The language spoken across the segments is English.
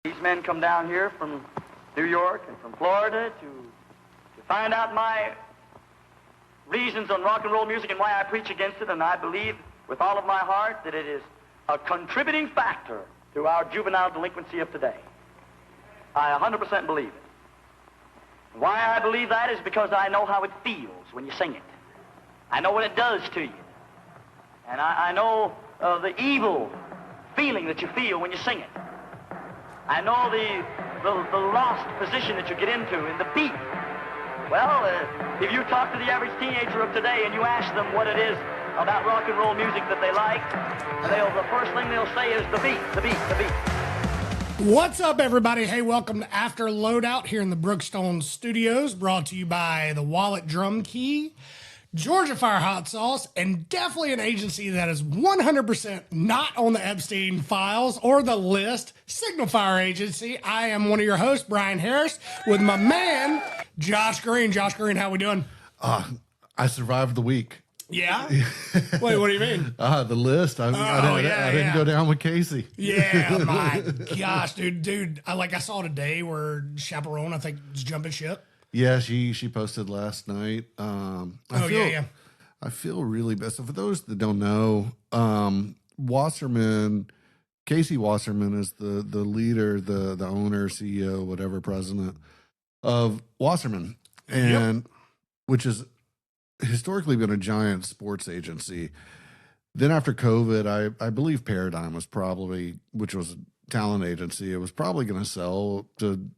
These men come down here from New York and from Florida to find out my reasons on rock and roll music and why I preach against it, and I believe with all of my heart that it is a contributing factor to our juvenile delinquency of today. I 100% believe it. Why I believe that is because I know how it feels when you sing it. I know what it does to you. And I know the evil feeling that you feel when you sing it. I know the lost position that you get into in the beat. Well, if you talk to the average teenager of today and you ask them what it is about rock and roll music that they like, the first thing they'll say is the beat, the beat, the beat. What's up, everybody? Hey, welcome to After Loadout here in the Brookstone Studios, brought to you by the Wallet Drum Key, Georgia Fire Hot Sauce, and definitely an agency that is 100% not on the Epstein files or the list, Signal Fire Agency. I am one of your hosts, Brian Harris, with my man, Josh Green. Josh Green, how we doing? I survived the week. Yeah? Wait, what do you mean? The list. I didn't go down with Casey. Yeah, my gosh, dude. I saw today where Chaperone, I think, is jumping ship. Yeah, she posted last night. I feel really bad. So for those that don't know, Wasserman, Casey Wasserman is the leader, the owner, CEO, whatever, president of Wasserman, and which is historically been a giant sports agency. Then after COVID, I believe Paradigm was probably, which was a talent agency, it was probably going to sell to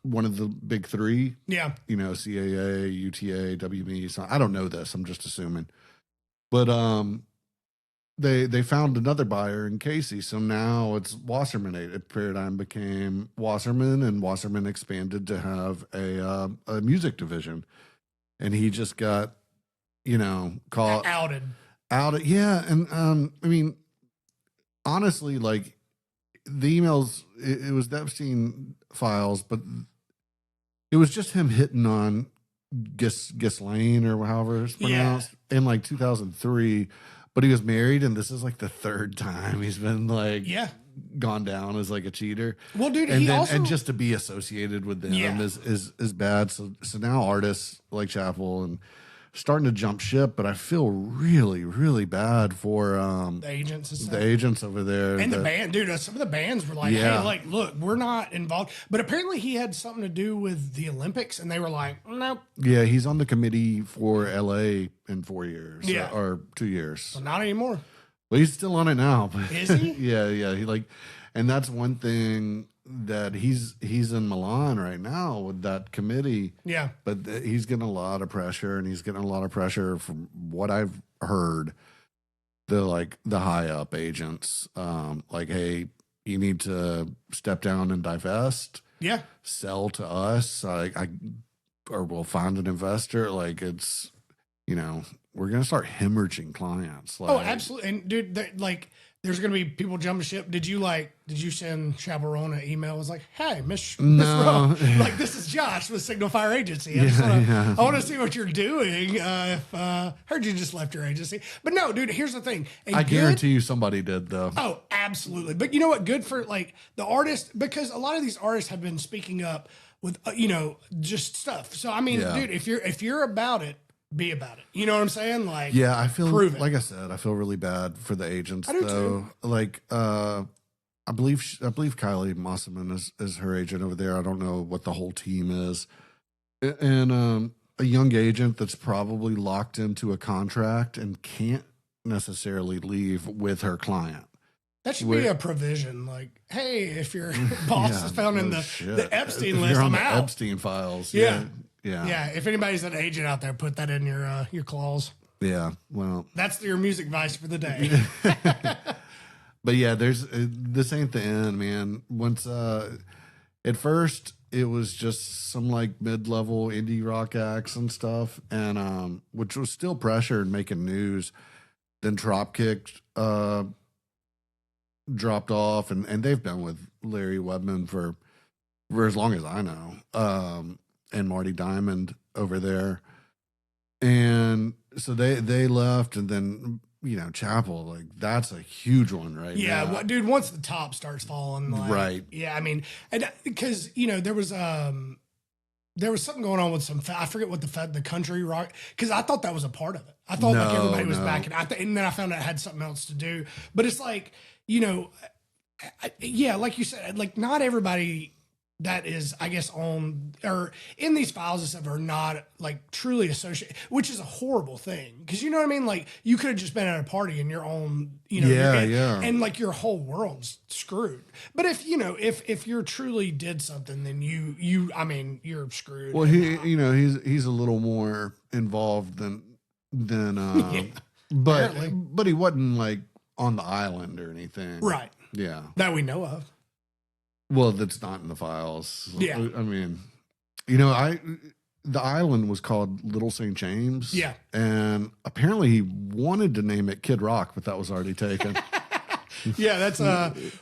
one of the big three. Yeah. You know, CAA, UTA, WME. So I don't know this. I'm just assuming. But they found another buyer in Casey. So now it's Wasserman. Paradigm became Wasserman, and Wasserman expanded to have a music division. And he just got, caught outed. Yeah. And I mean, honestly, like the emails, it was the Epstein files, but it was just him hitting on Ghislaine or however it's pronounced in like 2003. But he was married, and this is like the third time he's been gone down as like a cheater. Well, dude, and just to be associated with them is bad. So now artists like Chappell and starting to jump ship, but I feel really, really bad for the agents over there. And the band, dude, some of the bands were like, hey, like, look, we're not involved. But apparently he had something to do with the Olympics, and they were like, nope. Yeah, he's on the committee for LA in 4 years or 2 years. Well, not anymore. Well, he's still on it now. Is he? Yeah. He and that's one thing that he's in Milan right now with that committee. Yeah. But he's getting a lot of pressure, and he's getting a lot of pressure from what I've heard. The high up agents, hey, you need to step down and divest. Yeah. Sell to us. Or we'll find an investor. Like it's, we're going to start hemorrhaging clients. Oh, absolutely. And dude, there's going to be people jumping ship. Did you send Chaperone an email? It was like, hey, Miss Rowe, this is Josh with Signal Fire Agency. I want to see what you're doing. Heard you just left your agency. But no, dude, here's the thing. I guarantee you somebody did, though. Oh, absolutely. But you know what? Good for the artist, because a lot of these artists have been speaking up with, just stuff. So, I mean, dude, if you're about it, be about it. You know what I'm saying? I feel like I said, I feel really bad for the agents. I do too. I believe Kylie Mosselman is her agent over there. I don't know what the whole team is. And a young agent that's probably locked into a contract and can't necessarily leave with her client. That should be a provision. Hey, if your boss is found in the Epstein list, I'm out. Epstein files. Yeah. Yeah. If anybody's an agent out there, put that in your clause. Yeah. Well, that's your music advice for the day. But yeah, this ain't the end, man. Once, at first it was just some mid-level indie rock acts and stuff, and which was still pressure and making news. Then Dropkick dropped off, and they've been with Larry Webman for as long as I know. And Marty Diamond over there. And so they left, and then, chapel, like that's a huge one, right? Yeah, now. well, dude, once the top starts falling, like, Right. Yeah, I mean, and because there was something going on with some. I forget what the country rock, because I thought that was a part of it. I thought like everybody was backing. And then I found out it had something else to do. But it's like yeah, like you said, like not everybody that is, I guess, on or in these files and stuff are not like truly associated, which is a horrible thing. Because you know what I mean? Like you could have just been at a party and your own, and like your whole world's screwed. But if you truly did something, then you're screwed. Well, he's a little more involved than but he wasn't like on the island or anything, right? Yeah, that we know of. Well, that's not in the files. Yeah. I mean, the island was called Little St. James. Yeah. And apparently he wanted to name it Kid Rock, but that was already taken. Yeah, that's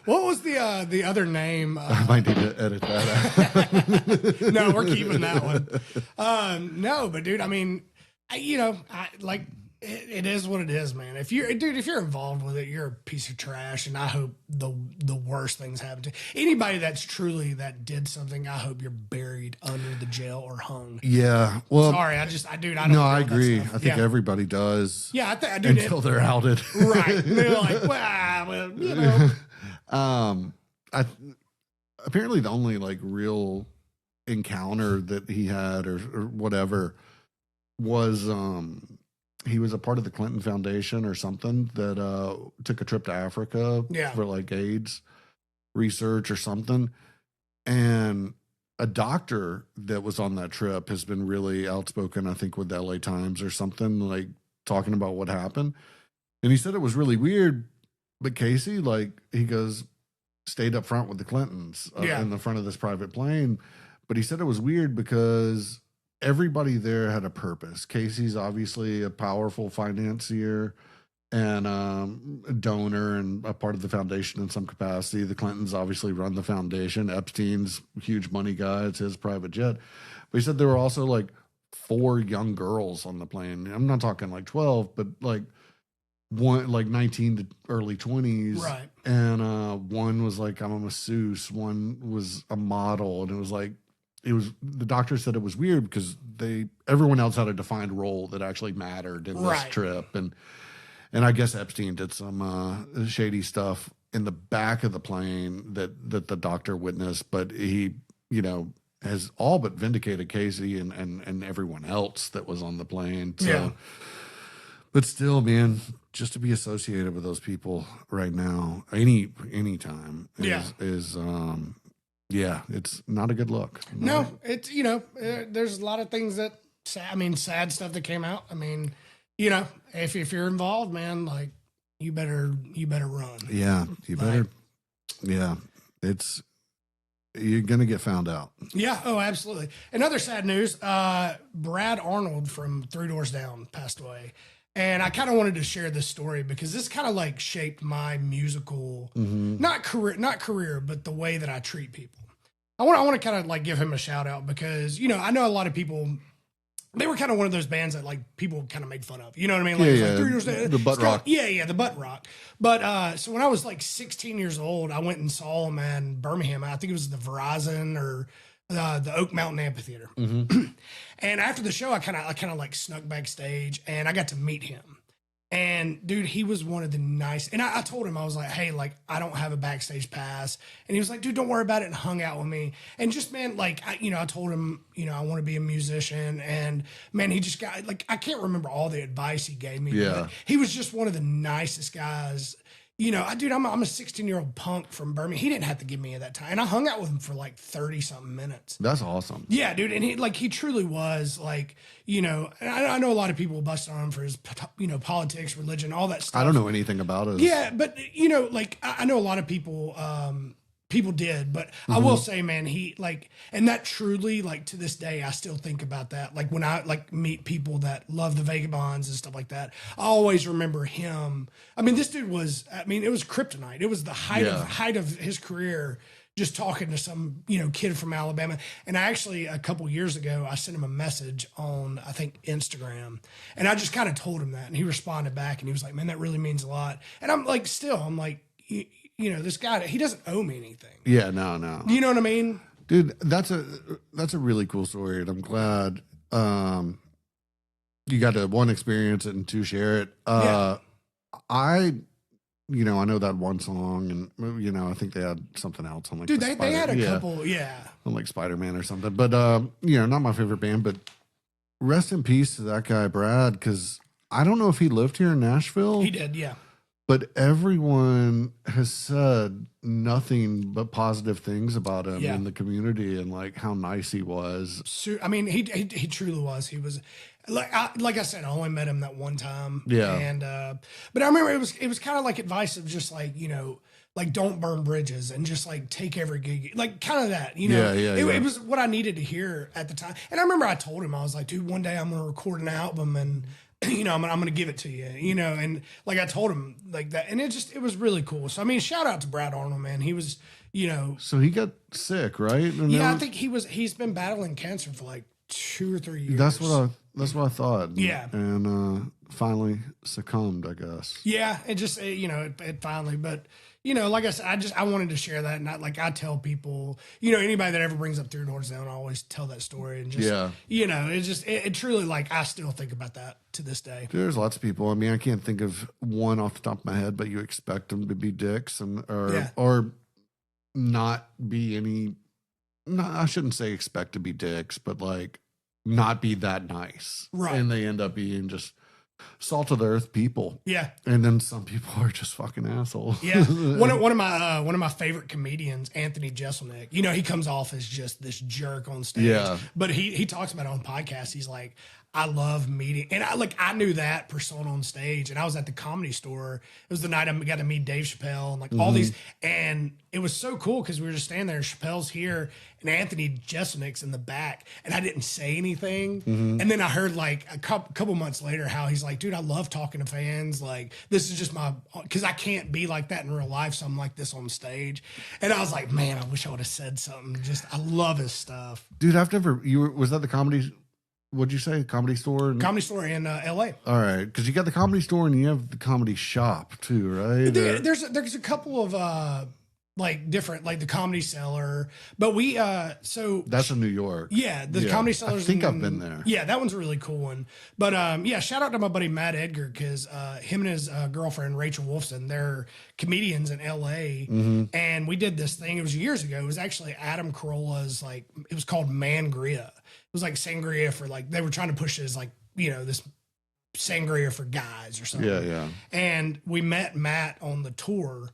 what was the other name? I might need to edit that out. No, we're keeping that one. No, but dude, I mean, it is what it is, man. If you're involved with it, you're a piece of trash, and I hope the worst things happen to anybody that did something. I hope you're buried under the jail or hung. Yeah. Well, sorry, I don't. No, I agree. I think everybody does. Yeah, I do until they're outed. Right. They're like, apparently the only like real encounter that he had or whatever was he was a part of the Clinton Foundation or something that took a trip to Africa for like AIDS research or something. And a doctor that was on that trip has been really outspoken, I think, with the LA Times or something, like talking about what happened. And he said it was really weird. But Casey, like, he goes, stayed up front with the Clintons in the front of this private plane. But he said it was weird because everybody there had a purpose. Casey's obviously a powerful financier and a donor and a part of the foundation in some capacity. The Clintons obviously run the foundation. Epstein's a huge money guy. It's his private jet. But he said there were also like 4 young girls on the plane. I'm not talking like 12, but like one like 19 to early 20s. Right. And one was like, I'm a masseuse. One was a model. And it was like, the doctor said it was weird because everyone else had a defined role that actually mattered in this trip. And I guess Epstein did some shady stuff in the back of the plane that the doctor witnessed, but he, has all but vindicated Casey and everyone else that was on the plane. So, but still, man, just to be associated with those people right now, any time is it's not a good look. No, it's, there's a lot of things that, sad stuff that came out. I mean, if you're involved, man, like you better run. Yeah. You better. Yeah. You're going to get found out. Yeah. Oh, absolutely. And other sad news, Brad Arnold from Three Doors Down passed away. And I kind of wanted to share this story because this kind of like shaped my musical, not career, but the way that I treat people. I want to kind of like give him a shout out because, I know a lot of people, they were kind of one of those bands that like people kind of made fun of. You know what I mean? Like, the butt rock. Yeah, the butt rock. But so when I was like 16 years old, I went and saw him in Birmingham. I think it was the Verizon or the Oak Mountain Amphitheater. And after the show, I kind of like snuck backstage and I got to meet him. And dude, he was one of the nice. And I told him, I was like, hey, like, I don't have a backstage pass. And he was like, dude, don't worry about it. And hung out with me. And just, man, like, I told him, I want to be a musician. And man, he just got like, I can't remember all the advice he gave me. Yeah. But he was just one of the nicest guys. Dude, I'm a 16-year-old punk from Birmingham. He didn't have to give me that time. And I hung out with him for like 30-something minutes. That's awesome. Yeah, dude. And he truly was like, and I know a lot of people busted on him for his, politics, religion, all that stuff. I don't know anything about it. Yeah, but, like, I know a lot of people did, but I will say, man, he like, and that truly, like, to this day, I still think about that. Like when I like meet people that love the Vagabonds and stuff like that, I always remember him. I mean, this dude was, it was kryptonite. It was the height of his career just talking to some, kid from Alabama. And I actually, a couple years ago, I sent him a message on, I think, Instagram. And I just kind of told him that. And he responded back and he was like, man, that really means a lot. And I'm like, this guy, he doesn't owe me anything. Yeah, no. You know what I mean? Dude, that's a really cool story. And I'm glad you got to, one, experience it and two, share it. I know that one song, and I think they had something else on, like, dude, they had a couple, on, like, Spider-Man or something. But not my favorite band. But rest in peace to that guy Brad, because I don't know if he lived here in Nashville. He did, yeah. But everyone has said nothing but positive things about him in the community, and like how nice he was. I mean, he truly was. He was like I said, I only met him that one time. Yeah. And but I remember it was kind of like advice of just like, like don't burn bridges and just like take every gig, like kind of that, It was what I needed to hear at the time. And I remember I told him, I was like, dude, one day I'm going to record an album and I'm going to give it to you, and like I told him like that. And it was really cool. So, I mean, shout out to Brad Arnold, man. He was, So he got sick, right? And I think he's been battling cancer for like 2 or 3 years. That's what I thought. Yeah. And finally succumbed, I guess. Yeah. It just, it finally, but like I said, I wanted to share that. And I tell people, anybody that ever brings up Through Doors Down, I always tell that story. And just, it's just, it truly, like, I still think about that to this day. There's lots of people. I mean, I can't think of one off the top of my head, but you expect them to be dicks or not be any, I shouldn't say expect to be dicks, but like not be that nice. Right. And they end up being just salt of the earth people. Yeah. And then some people are just fucking assholes. Yeah. One of my favorite comedians, Anthony Jeselnik, he comes off as just this jerk on stage. Yeah. But he talks about it on podcasts. He's like, I love meeting, and I knew that persona on stage, and I was at the Comedy Store. It was the night I got to meet Dave Chappelle and like all these, and it was so cool because we were just standing there. Chappelle's here, and Anthony Jeselnik's in the back, and I didn't say anything. And then I heard like a couple months later how he's like, dude, I love talking to fans. Like this is just because I can't be like that in real life, so I'm like this on stage. And I was like, man, I wish I would have said something. Just I love his stuff, dude. I've never. Was that the comedy? What'd you say? Comedy Store? Comedy Store in L.A. All right, because you got the Comedy Store and you have the Comedy Shop too, right? There's a couple of like different, like the Comedy Cellar, but we so that's in New York. Yeah, the Comedy Cellar. I think I've been there. Yeah, that one's a really cool one. But shout out to my buddy Matt Edgar because him and his girlfriend Rachel Wolfson, they're comedians in L.A. And we did this thing. It was years ago. It was actually Adam Carolla's it was called Mangria. It was like sangria for like they were trying to push it as like this sangria for guys or something. Yeah. And we met Matt on the tour,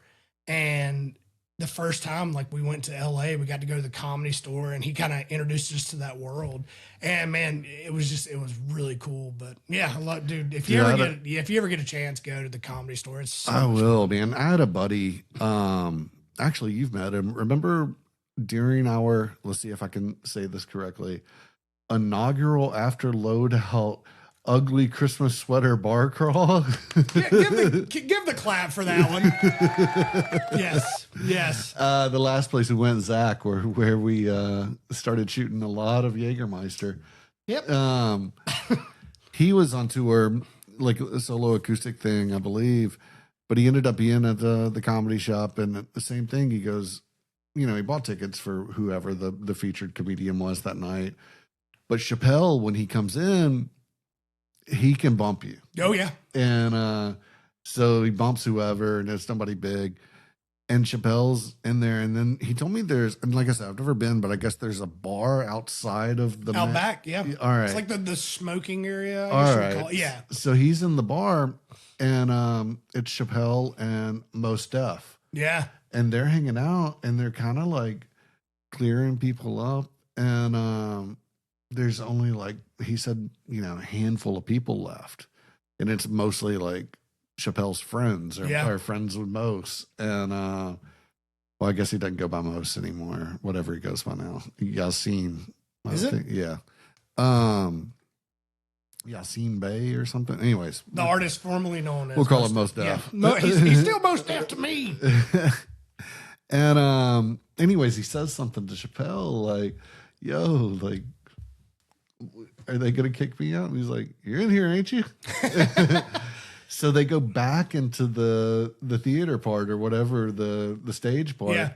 and the first time like we went to LA, we got to go to the Comedy Store, and he kind of introduced us to that world. And man, it was really cool. But yeah, dude, if you ever get a chance, go to the Comedy Store. I will, man. I had a buddy. Actually, you've met him. Remember during our, let's see if I can say this correctly, inaugural after loadout ugly Christmas sweater bar crawl. Give the clap for that one. Yes. The last place we went, Zach, where we started shooting a lot of Jägermeister. Yep. He was on tour, like a solo acoustic thing, I believe, but he ended up being at the Comedy Shop, and the same thing. He goes, he bought tickets for whoever the featured comedian was that night. But Chappelle, when he comes in, he can bump you. Oh, yeah. And so he bumps whoever, and it's somebody big. And Chappelle's in there. And then he told me and like I said, I've never been, but I guess there's a bar outside of the out back. Yeah. All right. It's like the smoking area. All right. Call it. Yeah. So he's in the bar, and it's Chappelle and Mos Def. Yeah. And they're hanging out, and they're kind of like clearing people up. And there's only like, he said, a handful of people left. And it's mostly like Chappelle's friends or friends with Mos. And, well, I guess he doesn't go by Mos anymore, whatever he goes by now. Yassine. Is it? Yeah. Yassine Bey or something. Anyways. The artist formerly known as. We'll call him Mos Def. Yeah. He's still Mos Def to me. And anyways, he says something to Chappelle like, yo, like, are they going to kick me out? And he's like, you're in here, ain't you? So they go back into the theater part or whatever, the stage part. Yeah.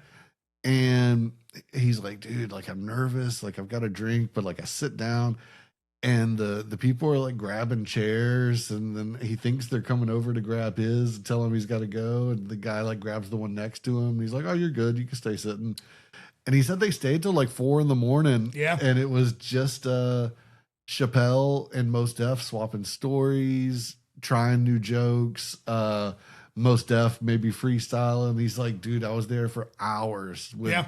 And he's like, dude, like, I'm nervous. Like, I've got a drink, but like, I sit down and the people are like grabbing chairs. And then he thinks they're coming over to grab his and tell him he's got to go. And the guy like grabs the one next to him. And he's like, oh, you're good. You can stay sitting. And he said they stayed till like 4 a.m. Yeah. And it was just Chappelle and Mos Def swapping stories, trying new jokes. Mos Def maybe freestyling. He's like, dude, I was there for hours with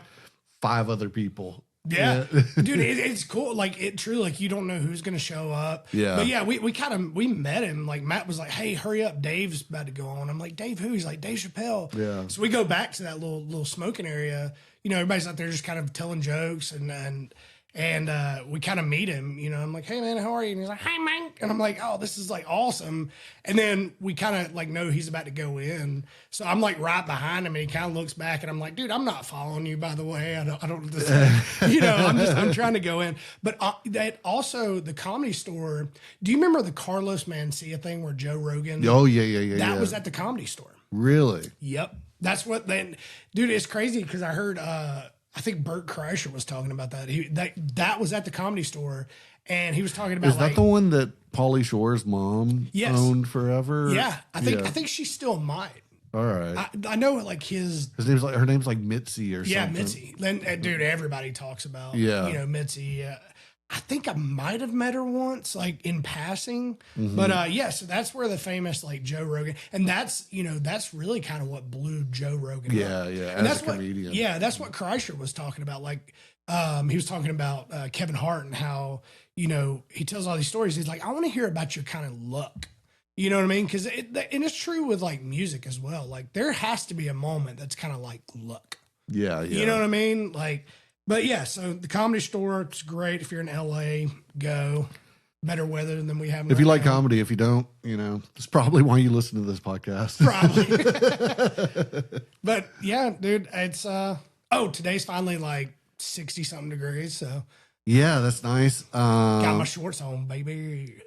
5 other people. Yeah. Dude, it's cool. Like, it true. Like, you don't know who's going to show up. Yeah. But yeah, we met him. Like, Matt was like, hey, hurry up. Dave's about to go on. I'm like, Dave who? He's like, Dave Chappelle. Yeah. So we go back to that little smoking area. You know, everybody's out there just kind of telling jokes and we kind of meet him, you know. I'm like, hey man, how are you? And he's like, hey man. And I'm like, oh, this is like awesome. And then we kind of like know he's about to go in. So I'm like right behind him and he kind of looks back and I'm like, dude, I'm not following you, by the way. I don't you know, I'm trying to go in. But that also the Comedy Store. Do you remember the Carlos Mencia thing where Joe Rogan? Oh yeah. That was at the Comedy Store. Really? Yep. That's what then, dude, it's crazy because I heard, I think Bert Kreischer was talking about that. That was at the Comedy Store, and he was talking about. Is that the one that Pauly Shore's mom owned forever? Yeah, I think she still might. All right. I know like her name's like Mitzi or something. Yeah, Mitzi. And dude, everybody talks about Mitzi. I think I might have met her once, like in passing. Mm-hmm. But so that's where the famous like Joe Rogan, and that's really kind of what blew Joe Rogan up. Yeah, And as a comedian. That's what Kreischer was talking about. Like he was talking about Kevin Hart and how, you know, he tells all these stories. He's like, I want to hear about your kind of luck. You know what I mean? Because and it's true with like music as well. Like there has to be a moment that's kind of like luck. Yeah. You know what I mean? Like. But yeah, so the Comedy Store, it's great. If you're in LA, go. Better weather than we have. If you like comedy, if you don't, you know, that's probably why you listen to this podcast. Probably. But yeah, dude, it's today's finally like 60 something degrees. So yeah, that's nice. Got my shorts on, baby.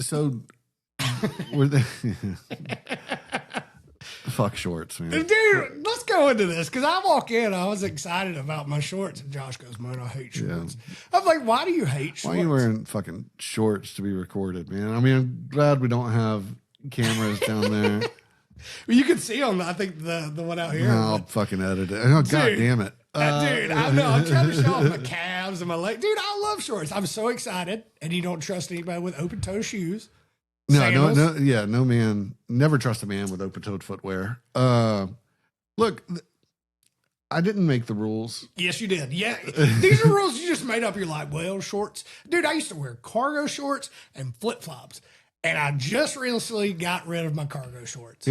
So were they fuck shorts, man. Dude, let's go into this because I walk in, I was excited about my shorts, and Josh goes, man, I hate shorts. Yeah. I'm like, why do you hate shorts? Why are you wearing fucking shorts to be recorded, man? I mean, I'm glad we don't have cameras down there. Well, you can see them, I think, the one out here. No, I'll fucking edit it. Oh, God damn it. Dude, I know. I'm trying to show off my calves and my legs. Dude, I love shorts. I'm so excited, and you don't trust anybody with open-toe shoes. No, no man. Never trust a man with open-toed footwear. Look, I didn't make the rules. Yes, you did. Yeah, these are rules you just made up. You're like, well, shorts. Dude, I used to wear cargo shorts and flip-flops, and I just recently got rid of my cargo shorts.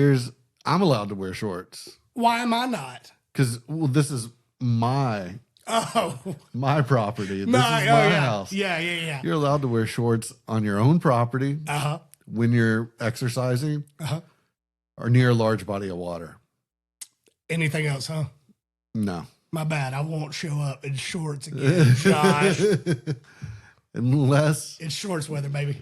I'm allowed to wear shorts. Why am I not? Because, this is my property. This is my house. Yeah. You're allowed to wear shorts on your own property. Uh-huh. When you're exercising or near a large body of water. Anything else, huh? No. My bad. I won't show up in shorts again, Josh. Unless it's shorts weather, baby.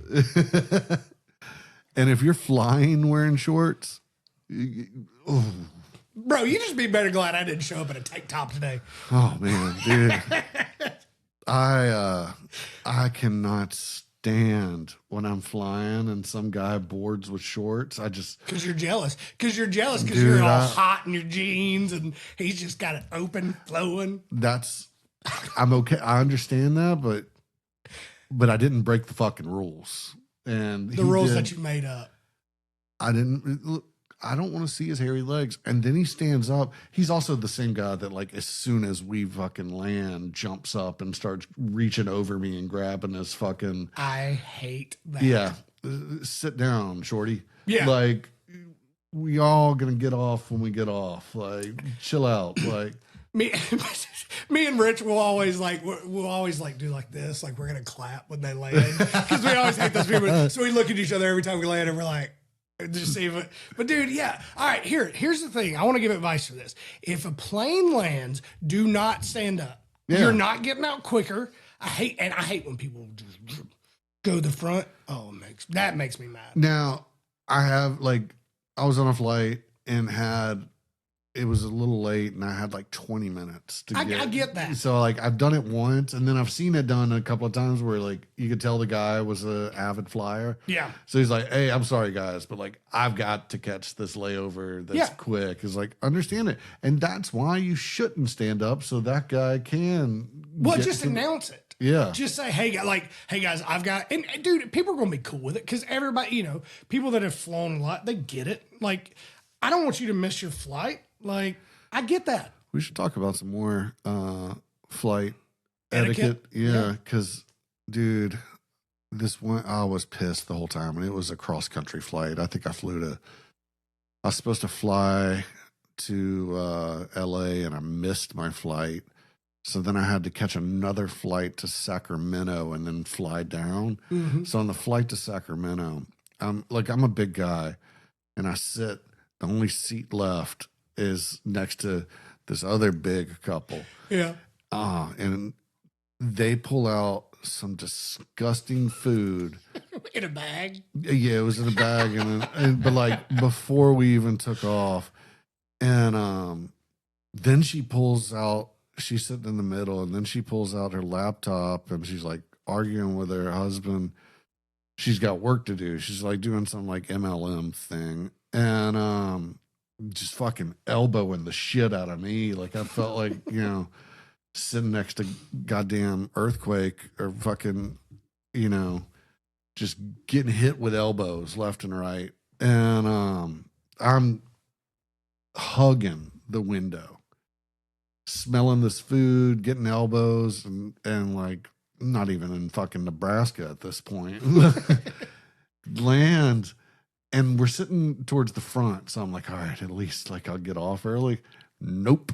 And if you're flying wearing shorts, bro, you just be better glad I didn't show up in a tank top today. Oh man, dude. I cannot stand when I'm flying and some guy boards with shorts. Because you're jealous. Because you're all hot in your jeans and he's just got it open, flowing. I'm okay. I understand that, but I didn't break the fucking rules. And the rules that you made up. I didn't. I don't want to see his hairy legs. And then he stands up. He's also the same guy that, like, as soon as we fucking land, jumps up and starts reaching over me and grabbing his fucking. I hate that. Yeah. Sit down, shorty. Yeah. Like, we all gonna get off when we get off. Like, chill out. Like, me and Rich will always do like this. Like, we're gonna clap when they land. Because we always hate those people. So we look at each other every time we land and we're like, Just see if it, but dude, yeah. All right, here's the thing. I want to give advice for this. If a plane lands, do not stand up. Yeah. You're not getting out quicker. I hate when people just go to the front. Oh, that makes me mad. Now, I was on a flight and it was a little late and I had like 20 minutes to I get that. So like I've done it once and then I've seen it done a couple of times where like you could tell the guy was an avid flyer. Yeah. So he's like, hey, I'm sorry guys, but like I've got to catch this layover that's quick. Is like, understand it. And that's why you shouldn't stand up so that guy can. Well, just announce it. Yeah. Just say, hey guys, I've got, and dude, people are going to be cool with it because everybody, people that have flown a lot, they get it. Like, I don't want you to miss your flight. Like, I get that. We should talk about some more flight etiquette. Yeah, because, dude, this one, I was pissed the whole time. And it was a cross-country flight. I think I was supposed to fly to L.A. and I missed my flight. So then I had to catch another flight to Sacramento and then fly down. Mm-hmm. So on the flight to Sacramento, I'm a big guy and I sit, the only seat left is next to this other big couple. Yeah. And they pull out some disgusting food. In a bag? Yeah, it was in a bag. But like before we even took off. And then she pulls out, she's sitting in the middle, and then she pulls out her laptop and she's like arguing with her husband. She's got work to do. She's like doing some like MLM thing. And just fucking elbowing the shit out of me. Like I felt like, sitting next to goddamn earthquake or fucking, just getting hit with elbows left and right. And I'm hugging the window, smelling this food, getting elbows and like not even in fucking Nebraska at this point. Land. And we're sitting towards the front. So I'm like, all right, at least like I'll get off early. Nope.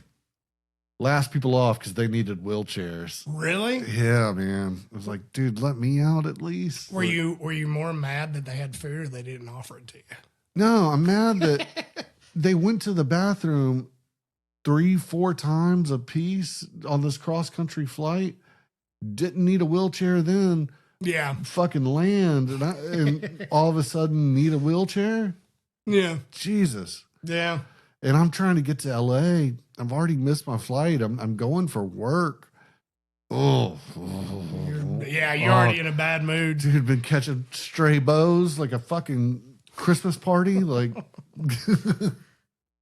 Last people off because they needed wheelchairs. Really? Yeah, man. I was like, dude, let me out at least. Were you more mad that they had food or they didn't offer it to you? No, I'm mad that they went to the bathroom 3-4 times a piece on this cross-country flight. Didn't need a wheelchair then. Yeah. Fucking land. And all of a sudden need a wheelchair? Yeah. Jesus. Yeah. And I'm trying to get to LA. I've already missed my flight. I'm going for work. You're already in a bad mood. Dude, been catching stray bows like a fucking Christmas party. Like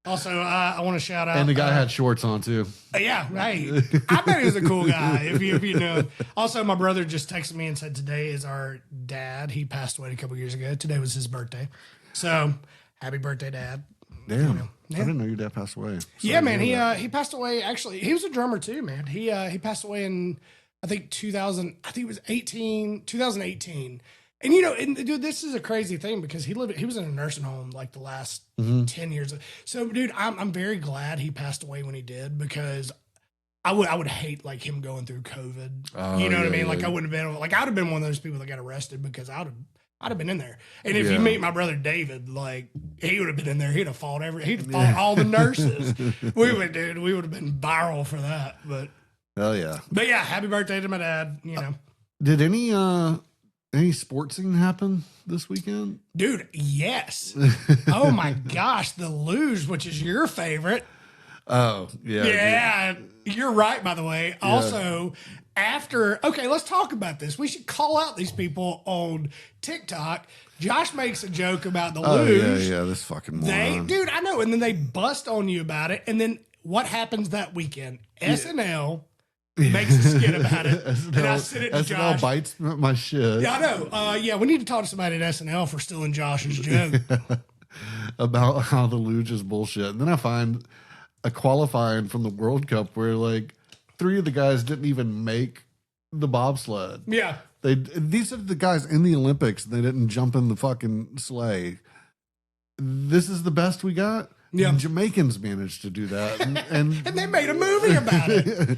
Also, I want to shout out. And the guy had shorts on too. Yeah, right. I bet he was a cool guy. If you know. Also, my brother just texted me and said today is our dad. He passed away a couple years ago. Today was his birthday. So happy birthday, Dad. Damn. Yeah. I didn't know your dad passed away. Yeah, man. He passed away. Actually, he was a drummer too, man. He passed away in I think 2018. And dude, this is a crazy thing because he was in a nursing home like the last 10 years. So, dude, I'm very glad he passed away when he did because I would hate like him going through COVID. You know what I mean? Like I wouldn't have been like I would have been one of those people that got arrested because I'd have been in there. And if you meet my brother David, like he would have been in there. He'd have fought all the nurses. we would have been viral for that. But hell yeah. But yeah, happy birthday to my dad. Did any sports scene happen this weekend? Dude, yes. Oh my gosh, the luge, which is your favorite. Oh, yeah. Yeah, you're right, by the way. Yeah. Also, let's talk about this. We should call out these people on TikTok. Josh makes a joke about the luge. Yeah, this fucking moron. Dude, I know. And then they bust on you about it. And then what happens that weekend? SNL makes a skit about it. And I sent it to Josh. SNL bites my shit. Yeah, I know. We need to talk to somebody at SNL for stealing Josh's joke. About how the luge is bullshit. And then I find a qualifying from the World Cup where like 3 of the guys didn't even make the bobsled. Yeah. These are the guys in the Olympics. They didn't jump in the fucking sleigh. This is the best we got? Yeah. Jamaicans managed to do that. And and they made a movie about it.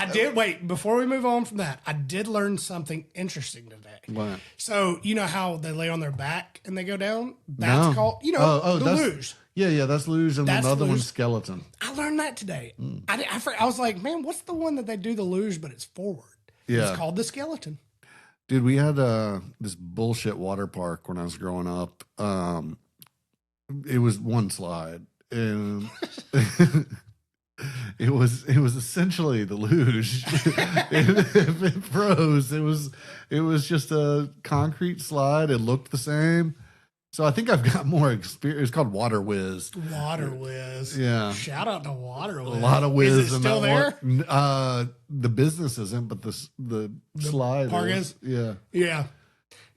I did. Wait, before we move on from that, I did learn something interesting today. What? So, you know how they lay on their back and they go down? That's called, the luge. Yeah, that's luge, and That's another luge. one's skeleton. I learned that today. I was like, man, what's the one that they do the luge, but it's forward? Yeah. It's called the skeleton. Dude, we had this bullshit water park when I was growing up. It was one slide, and it was essentially the luge. If it froze, it was just a concrete slide. It looked the same. So I think I've got more experience. It's called Water Whiz. Water Whiz. Yeah. Shout out to Water Whiz. A lot of whiz. Is it still there? The business isn't, but the slide park is? Yeah. Yeah.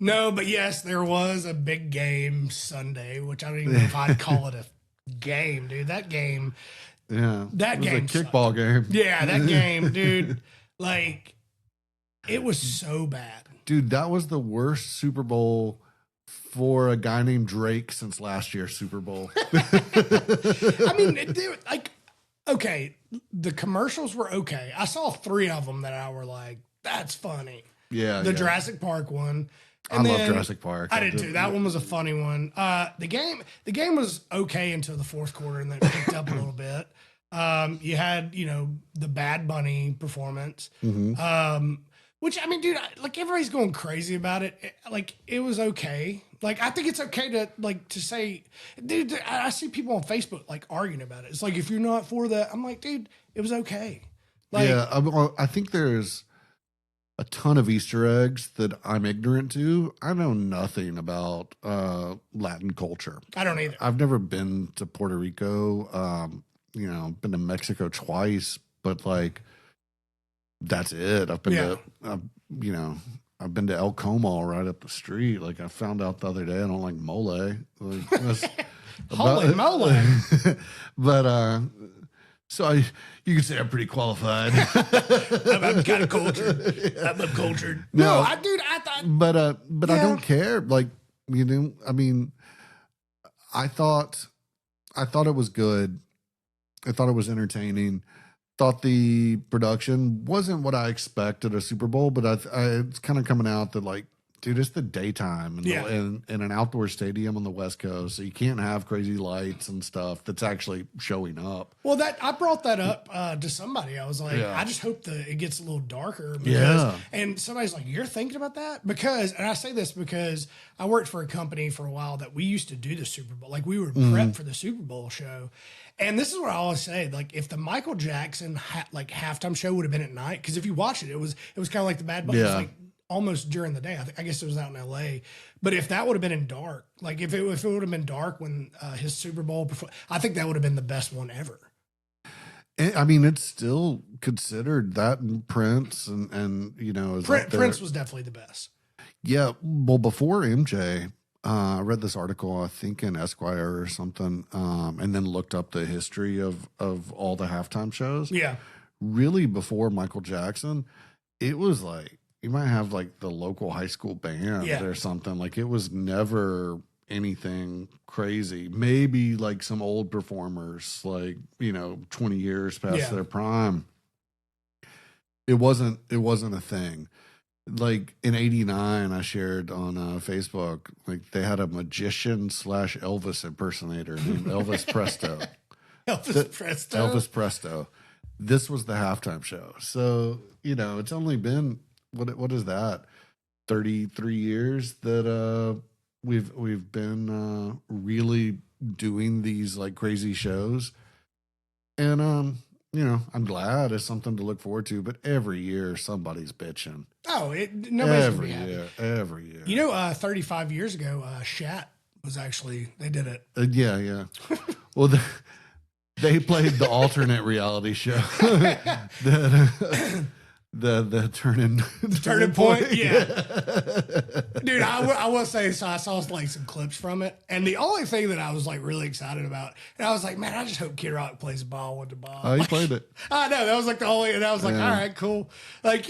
No, but yes, there was a big game Sunday, which I don't even know if I'd call it a game, dude. That game. Yeah. That game. It was a kickball game. Yeah, that game, dude. Like, it was so bad. Dude, that was the worst Super Bowl for a guy named Drake since last year's Super Bowl. I mean, dude, like, okay, the commercials were okay. I saw 3 of them that I were like, that's funny. Yeah. The Jurassic Park one. I love Jurassic Park. I did too. That one was a funny one. The game was okay until the fourth quarter, and then it picked up a little bit. You had, the Bad Bunny performance. Which, I mean, dude, like, everybody's going crazy about it. Like, it was okay. Like, I think it's okay to say, dude, I see people on Facebook, like, arguing about it. It's like, if you're not for that, I'm like, dude, it was okay. Like, yeah, I think there's a ton of Easter eggs that I'm ignorant to. I know nothing about Latin culture. I don't either. I've never been to Puerto Rico. Been to Mexico twice, but, like, that's it. I've been I've been to El Como right up the street. Like, I found out the other day I don't like mole. Like, Holy mole. But so you could say I'm pretty qualified. I'm kind of cultured. I'm cultured. No, I thought. But I don't care. Like, I mean, I thought it was good. I thought it was entertaining. Thought the production wasn't what I expected a Super Bowl, but it's kind of coming out that, like, dude, it's the daytime in an outdoor stadium on the West Coast, so you can't have crazy lights and stuff that's actually showing up. Well, I brought that up to somebody. I was like, I just hope that it gets a little darker. And somebody's like, you're thinking about that? And I say this because I worked for a company for a while that we used to do the Super Bowl. Like, we were prepped for the Super Bowl show. And this is what I always say: like, if the Michael Jackson halftime show would have been at night, because if you watch it, it was kind of like the Bad Bunny. It was like almost during the day. I guess it was out in L.A. But if that would have been in dark, like if it would have been dark when his Super Bowl, I think that would have been the best one ever. I mean, it's still considered that and Prince and Prince was definitely the best. Yeah, well, before MJ. I read this article, I think in Esquire or something, and then looked up the history of all the halftime shows. Yeah. Really, before Michael Jackson, it was like, you might have like the local high school band or something. Like, it was never anything crazy. Maybe like some old performers, like, 20 years past their prime. It wasn't a thing. Like, in '89, I shared on Facebook, like, they had a magician / Elvis impersonator named Elvis Presto. Elvis Presto. This was the halftime show. So, it's only been, what is that? 33 years that we've been really doing these, like, crazy shows. And I'm glad it's something to look forward to, but every year somebody's bitching. Oh, nobody's gonna be happy. Every year. 35 years ago, Shat was actually, they did it. Yeah. Well, they played the alternate reality show. The turning point. Yeah. Dude, I will say, so I saw like some clips from it, and the only thing that I was like really excited about, and I was like, man, I just hope Kid Rock plays ball with the ball. Oh, he played it. I know, that was like the only, and I was like, all right, cool. Like,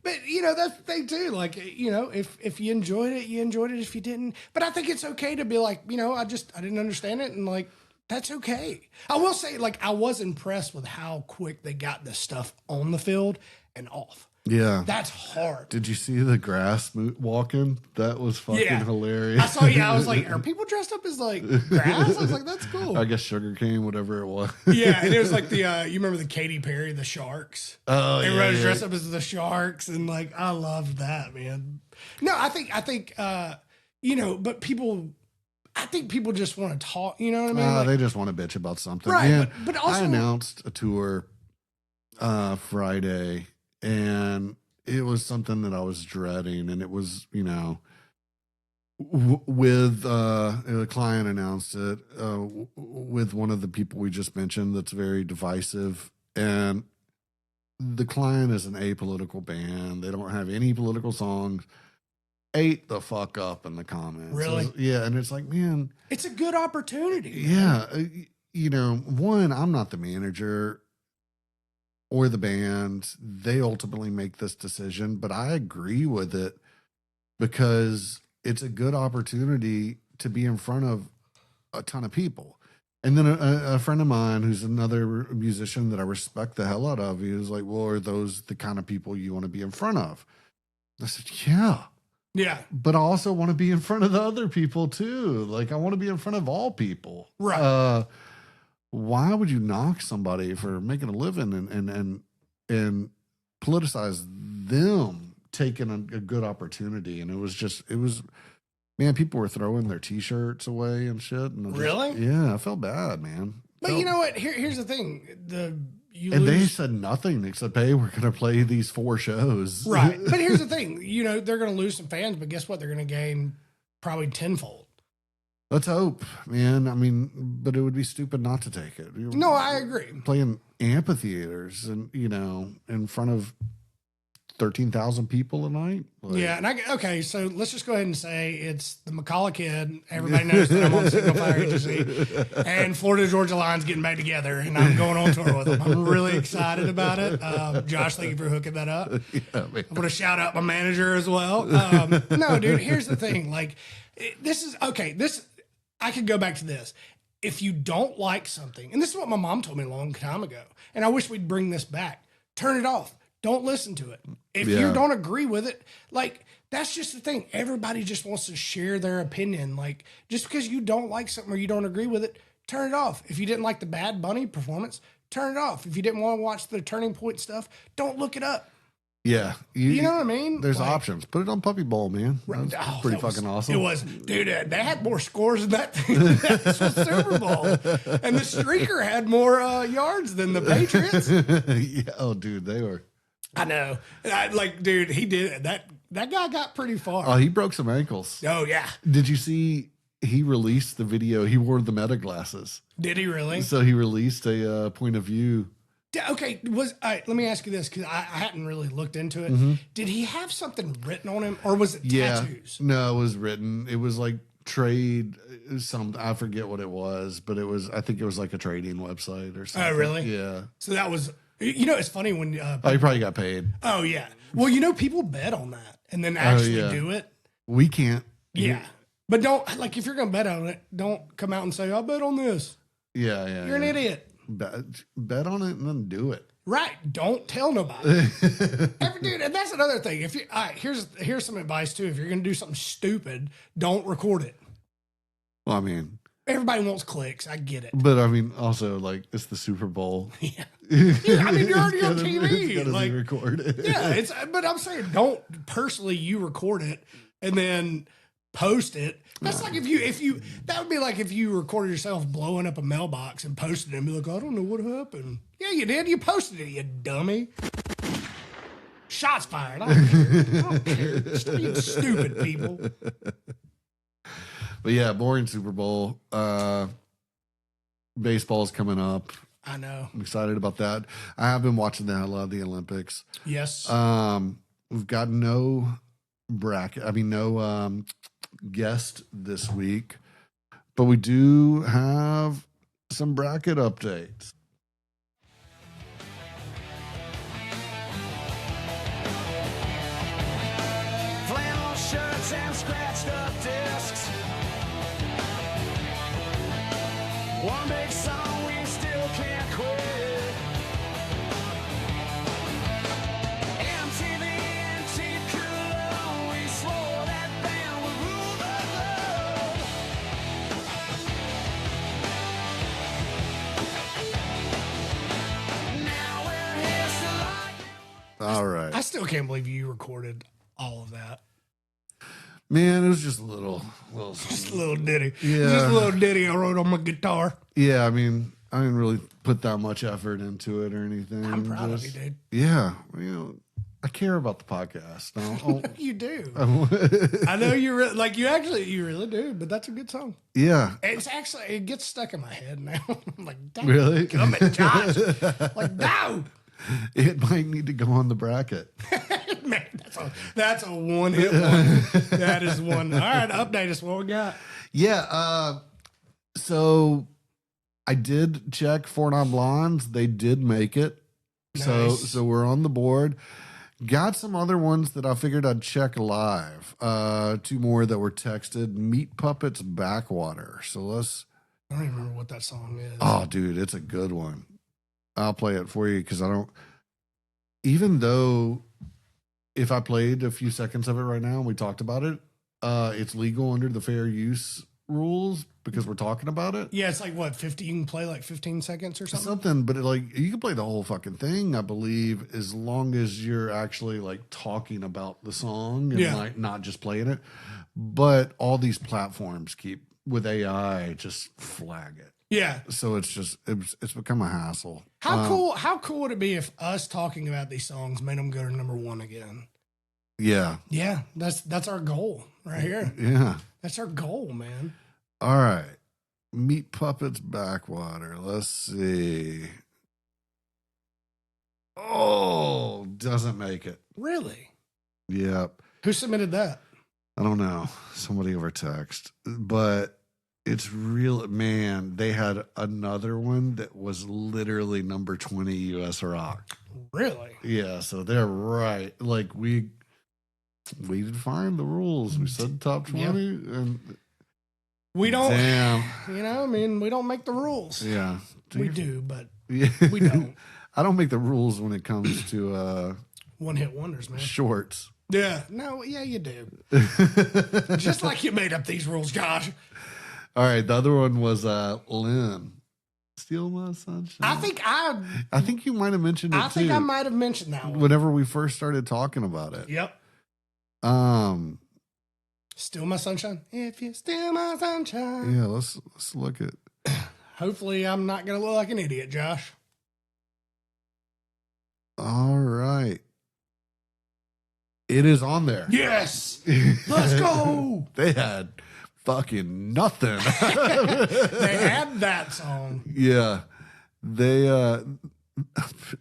but that's the thing too. Like, if you enjoyed it, you enjoyed it. If you didn't, but I think it's okay to be like, I didn't understand it, and like, That's okay. I will say, like, I was impressed with how quick they got this stuff on the field and off. Yeah. That's hard. Did you see the grass walking? That was fucking hilarious. I saw, I was like, are people dressed up as like grass? I was like, that's cool. I guess sugarcane, whatever it was. Yeah, and it was like you remember the Katy Perry, the Sharks? Oh, yeah. Everybody was dressed up as the Sharks, and like, I loved that, man. No, I think, but I think people just want to talk, you know what I mean? They just want to bitch about something. Right, Man, but also, I announced a tour Friday, and it was something that I was dreading, and it was, with a client announced it with one of the people we just mentioned that's very divisive, and the client is an apolitical band. They don't have any political songs. Ate the fuck up in the comments. Really? Yeah, and it's like, man, it's a good opportunity. Man. Yeah, one, I'm not the manager or the band. They ultimately make this decision, but I agree with it because it's a good opportunity to be in front of a ton of people. And then a friend of mine who's another musician that I respect the hell out of, he was like, well, are those the kind of people you want to be in front of? I said, yeah. Yeah. But I also want to be in front of the other people too. Like, I want to be in front of all people. Right. Why would you knock somebody for making a living and politicize them taking a good opportunity? And it was, man, people were throwing their T-shirts away and shit. And really? Yeah, I felt bad, man. But you know what? Here's the thing. They said nothing except, hey, we're going to play these 4 shows. Right. But here's the thing. They're going to lose some fans, but guess what? They're going to gain probably tenfold. Let's hope, man. I mean, but it would be stupid not to take it. No, I agree. Playing amphitheaters and, in front of 13,000 people a night. Yeah. And so let's just go ahead and say it's the McCullough kid. Everybody knows that I'm on Signal Fire Agency, and Florida Georgia Line's getting back together, and I'm going on tour with them. I'm really excited about it. Josh, thank you for hooking that up. Yeah, I'm going to shout out my manager as well. No, dude, here's the thing. Like, I could go back to this. If you don't like something, and this is what my mom told me a long time ago, and I wish we'd bring this back, turn it off. Don't listen to it. If you don't agree with it, like, that's just the thing. Everybody just wants to share their opinion. Like, just because you don't like something or you don't agree with it, turn it off. If you didn't like the Bad Bunny performance, turn it off. If you didn't want to watch the Turning Point stuff, don't look it up. Yeah. You know what I mean? There's options. Put it on Puppy Bowl, man. That's pretty fucking awesome. It was. Dude, they had more scores than that thing. That's the Super Bowl. And the streaker had more yards than the Patriots. Yeah. Oh, dude, they were. I know. Dude, he did. That guy got pretty far. Oh, he broke some ankles. Oh, yeah. Did you see he released the video? He wore the Meta glasses. Did he really? So he released a point of view. Okay, all right, let me ask you this, because I hadn't really looked into it. Mm-hmm. Did he have something written on him, or was it tattoos? No, it was written. It was like trade something. I forget what it was, but I think it was like a trading website or something. Oh, really? Yeah. So that was, it's funny when... he probably got paid. Oh, yeah. Well, people bet on that and then actually do it. We can't. Yeah. But don't, if you're going to bet on it, don't come out and say, I'll bet on this. Yeah. You're an idiot. Bet on it and then do it. Right. Don't tell nobody. Dude, and that's another thing. If you, all right, here's some advice too. If you're going to do something stupid, don't record it. Well, I mean, everybody wants clicks. I get it. But I mean, also, it's the Super Bowl. Yeah. I mean, you're already on TV. It's gotta be recorded. Yeah. But I'm saying, don't personally you record it and then post it. That's like if you that would be like if you recorded yourself blowing up a mailbox and posted it and be like, I don't know what happened. Yeah, you did. You posted it, you dummy. Shots fired. I don't care. Stop being stupid, people. But yeah, boring Super Bowl. Baseball's coming up. I know. I'm excited about that. I have been watching the hell out of the Olympics. Yes. We've got no bracket. I mean, no guest this week, but we do have some bracket updates. Flannel shirts and scratched up discs. One big All right. I still can't believe you recorded all of that. Man, it was just a little Just a little ditty. Yeah. Just a little ditty I wrote on my guitar. Yeah, I mean, I didn't really put that much effort into it or anything. I'm proud of you, dude. Yeah, I care about the podcast. You do. I know you really you really do, but that's a good song. Yeah. It gets stuck in my head now. I'm like, damn, Really? come at Josh. Like, no. It might need to go on the bracket. Man, that's a one-hit wonder. That is one. All right, update us. What we got? Yeah. So I did check Four Non Blondes. They did make it. Nice. So we're on the board. Got some other ones that I figured I'd check live. 2 more that were texted. Meat Puppets Backwater. So I don't even remember what that song is. Oh, dude, it's a good one. I'll play it for you because even though if I played a few seconds of it right now and we talked about it, it's legal under the fair use rules because we're talking about it. Yeah, it's like what, 15, you can play like 15 seconds or Something, something? but you can play the whole fucking thing, I believe, as long as you're actually like talking about the song and like not just playing it. But all these platforms keep with AI just flag it. Yeah. So it's become a hassle. How cool would it be if us talking about these songs made them go to number 1 again? Yeah. Yeah, that's our goal right here. Yeah. That's our goal, man. All right. Meat Puppets Backwater. Let's see. Oh, doesn't make it. Really? Yep. Who submitted that? I don't know. Somebody over text. But it's real, man. They had another one that was literally number 20 US rock. Really? Yeah, so they're right. Like we defined the rules. We said top 20 and we don't, damn. we don't make the rules. Yeah. We do, but Yeah. we don't. I don't make the rules when it comes to One-hit wonders, man. shorts. Yeah. No, yeah, you do. Just like you made up these rules, Josh. All right, the other one was Lynn. Steal My Sunshine. I think you might have mentioned it too. I think I might have mentioned that one. Whenever we first started talking about it. Yep. Steal My Sunshine. If you steal my sunshine. Yeah, let's look at. Hopefully I'm not going to look like an idiot, Josh. All right. It is on there. Yes. Let's go. They had fucking nothing. They had that song. Yeah. They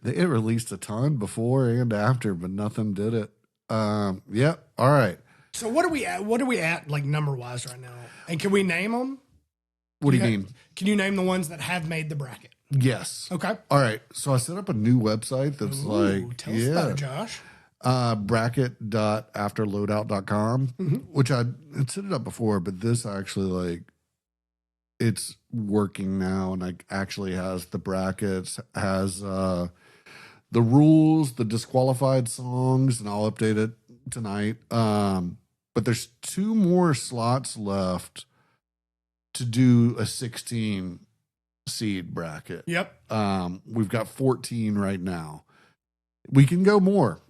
released a ton before and after, but nothing did it. Yeah. All right. So what are we at like number wise right now? And can we name them? What do you mean? Can you name the ones that have made the bracket? Yes. Okay. All right. So I set up a new website that's Tell us about it, Josh. Bracket.afterloadout.com, which I had set it up before, but this actually it's working now and actually has the brackets, has the rules, the disqualified songs, and I'll update it tonight. But there's 2 more slots left to do a 16 seed bracket. Yep. We've got 14 right now. We can go more.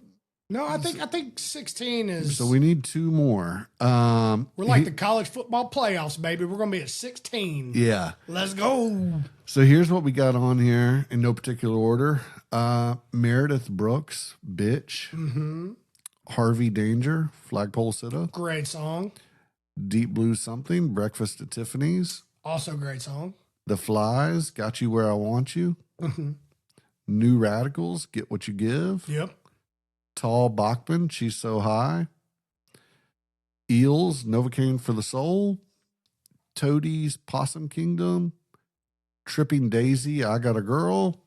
No, I think 16 is. So we need 2 more. We're like the college football playoffs, baby. We're going to be at 16. Yeah. Let's go. So here's what we got on here in no particular order. Meredith Brooks, Bitch. Mm-hmm. Harvey Danger, Flagpole Sitta. Great song. Deep Blue Something, Breakfast at Tiffany's. Also great song. The Flies, Got You Where I Want You. Mm-hmm. New Radicals, Get What You Give. Yep. Tall Bachman, She's So High. Eels, Novocaine for the Soul. Toadies, Possum Kingdom. Tripping Daisy, I Got a Girl.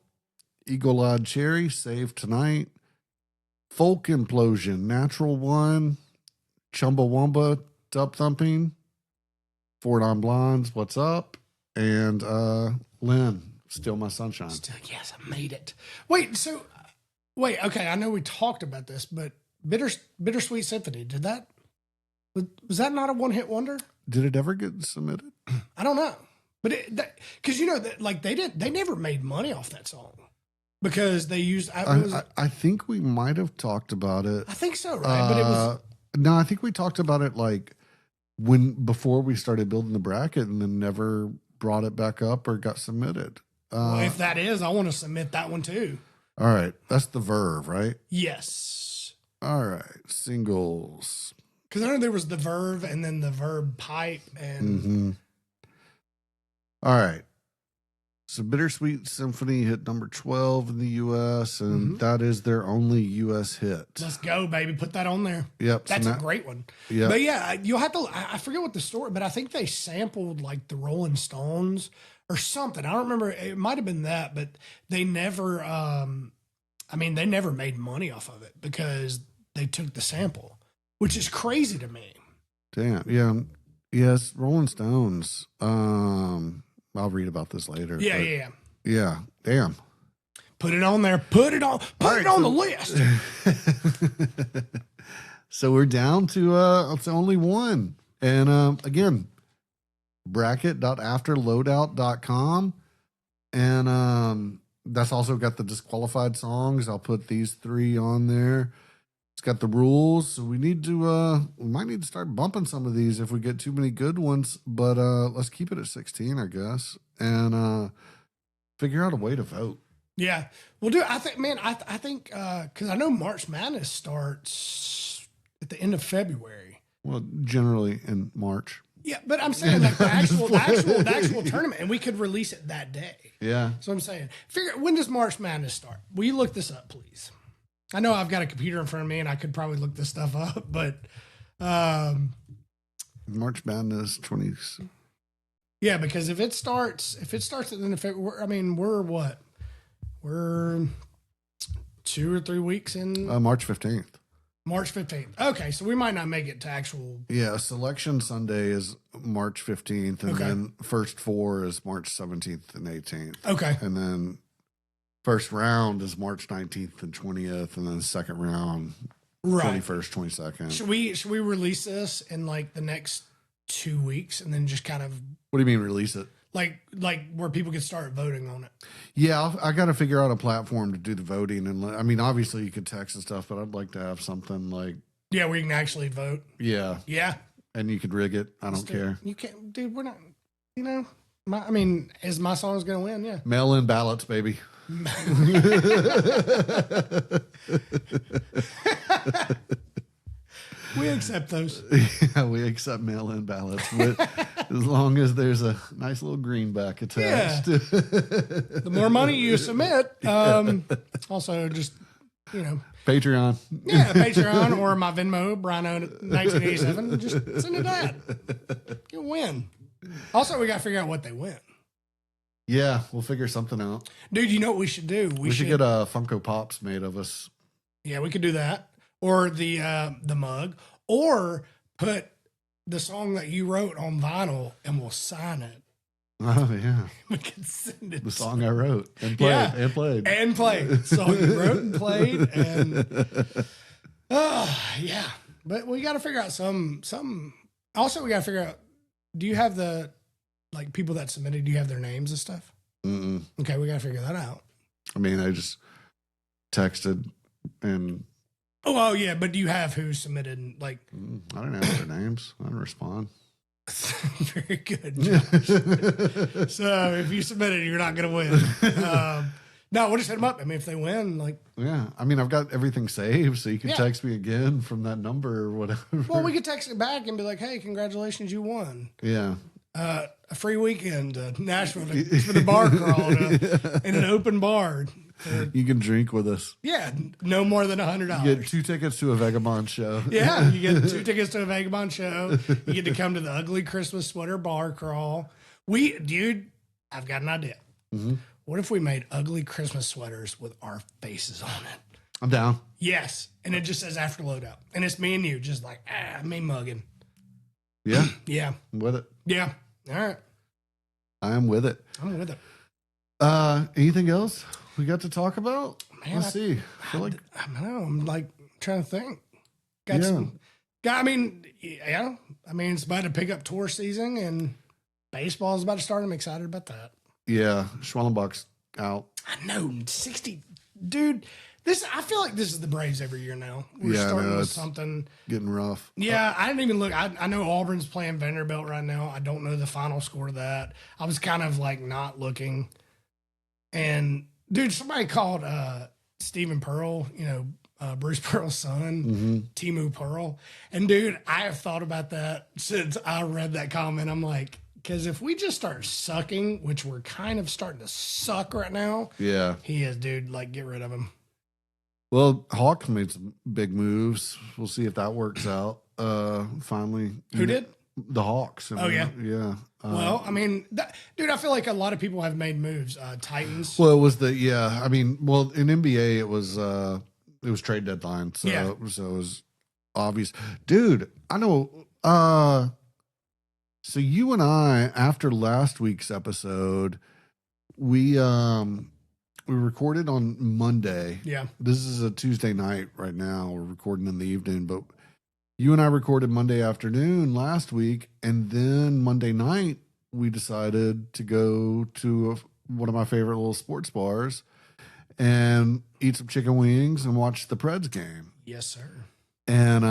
Eagle Eyed Cherry, Save Tonight. Folk Implosion, Natural One. Chumbawamba, Dub Thumping. Four Non Blondes, What's Up? And Lynn, Steal My Sunshine. Yes, I made it. Wait, okay, I know we talked about this, but Bittersweet Symphony, was that not a one-hit wonder? Did it ever get submitted? I don't know. But because they never made money off that song. because they used. I think we might have talked about it. I think so, right? But it was no. I think we talked about it like before we started building the bracket, and then never brought it back up or got submitted. well, if that is, I want to submit that one too. All right, that's the Verve, right? Yes, All right, singles. because I know there was the Verve and then the Verb Pipe and Mm-hmm. All right. So Bittersweet Symphony hit number 12 in the U.S., and that is their only U.S. hit. let's go, baby, put that on there. Yep. That's so a great one. Yep. But yeah, you'll have to. I forget what the story, but I think they sampled like the Rolling Stones or something. I don't remember. It might have been that, but they never. They never made money off of it because they took the sample, which is crazy to me. Damn. Yeah. Yes. Rolling Stones. I'll read about this later. Yeah, but yeah. Yeah. Damn. Put it on there. Put it on. Put it on the list. So we're down to it's only one. And again, bracket.afterloadout.com. And that's also got the disqualified songs. I'll put these 3 on there. It's got the rules. So we need to we might need to start bumping some of these if we get too many good ones. But let's keep it at 16, I guess. And figure out a way to vote. Yeah, we'll do. I think, man. I think because I know March Madness starts at the end of February. Well, generally in March. Yeah, but I'm saying like the actual tournament, and we could release it that day. Yeah. So I'm saying, when does March Madness start? Will you look this up, please? I know I've got a computer in front of me, and I could probably look this stuff up, but March Madness 20. yeah, because if it starts at the end of February, we're what? We're 2 or 3 weeks in March 15th. March 15th. Okay, so we might not make it to actual. Yeah, Selection Sunday is March 15th, and Okay. then first 4 is March 17th and 18th. Okay. And then first round is March 19th and 20th, and then second round, Right. 21st, 22nd. Should we release this in like the next 2 weeks and then just kind of What do you mean release it? like where people can start voting on it? Yeah, I got to figure out a platform to do the voting. And obviously you could text and stuff, but I'd like to have something like, Yeah, we can actually vote. yeah, Yeah. and you could rig it. I don't care. You can't, dude. We're not. Is my song's gonna win? Yeah. Mail in ballots, baby. We accept those. Yeah, we accept mail-in ballots as long as there's a nice little greenback attached. The more money you submit, also just Patreon. yeah, Patreon or my Venmo, Bryan1987. Just send it that. You'll win. Also, we got to figure out what they win. Yeah, we'll figure something out. Dude, you know what we should do? We should get a Funko Pops made of us. Yeah, we could do that. Or the mug. Or put the song that you wrote on vinyl and we'll sign it. Oh yeah, We can send it. the song I wrote and played Yeah. and played. And played. Song you wrote and played. And yeah. But we got to figure out some. Also, we got to figure out, do you have the, like, people that submitted, do you have their names and stuff? Mm-mm. Okay, we got to figure that out. I just texted and Oh, yeah, but do you have who submitted? Like, I don't have their names. I didn't respond. very good. Josh. So if you submitted, you're not going to win. No, we'll just hit them up. If they win, like, Yeah, I've got everything saved, so you can Yeah. text me again from that number or whatever. well, we could text it back and be like, "Hey, congratulations, you won Yeah. a free weekend to Nashville for the bar crawl in an open bar." You can drink with us. Yeah, no more than $100. You get 2 tickets to a Vagabond show. Yeah, you get 2 tickets to a Vagabond show. You get to come to the Ugly Christmas Sweater Bar Crawl. Dude, I've got an idea. Mm-hmm. What if we made ugly Christmas sweaters with our faces on it? I'm down. Yes, and it just says After Loadout, and it's me and you, just like me mugging. Yeah, Yeah, I'm with it. yeah. All right, I am with it. I'm with it. Anything else we got to talk about? Man, Let's see. I feel like I don't know. I'm like trying to think. Got Yeah. some. Yeah. It's about to pick up tour season, and baseball is about to start. I'm excited about that. yeah, Schwellenbach's out. I know, 60 dude, I feel like this is the Braves every year now. We're Yeah, starting no, with it's something. getting rough. Yeah, I didn't even look. I know Auburn's playing Vanderbilt right now. I don't know the final score of that. I was kind of like not looking. And dude, somebody called Stephen Pearl, Bruce Pearl's son, Timu Pearl. And dude, I have thought about that since I read that comment. I'm like, because if we just start sucking, which we're kind of starting to suck right now, Yeah. he is, dude. Like, get rid of him. Well, Hawks made some big moves. We'll see if that works out. Finally. Who did? The Hawks. Oh, yeah? Yeah. Well, I mean, dude, I feel like a lot of people have made moves. Titans. Well, it was in NBA, it was trade deadline. So, Yeah. so it was obvious. Dude, I know. So you and I, after last week's episode, we recorded on Monday. Yeah. This is a Tuesday night right now. We're recording in the evening, but you and I recorded Monday afternoon last week, and then Monday night we decided to go to one of my favorite little sports bars and eat some chicken wings and watch the Preds game. Yes, sir. And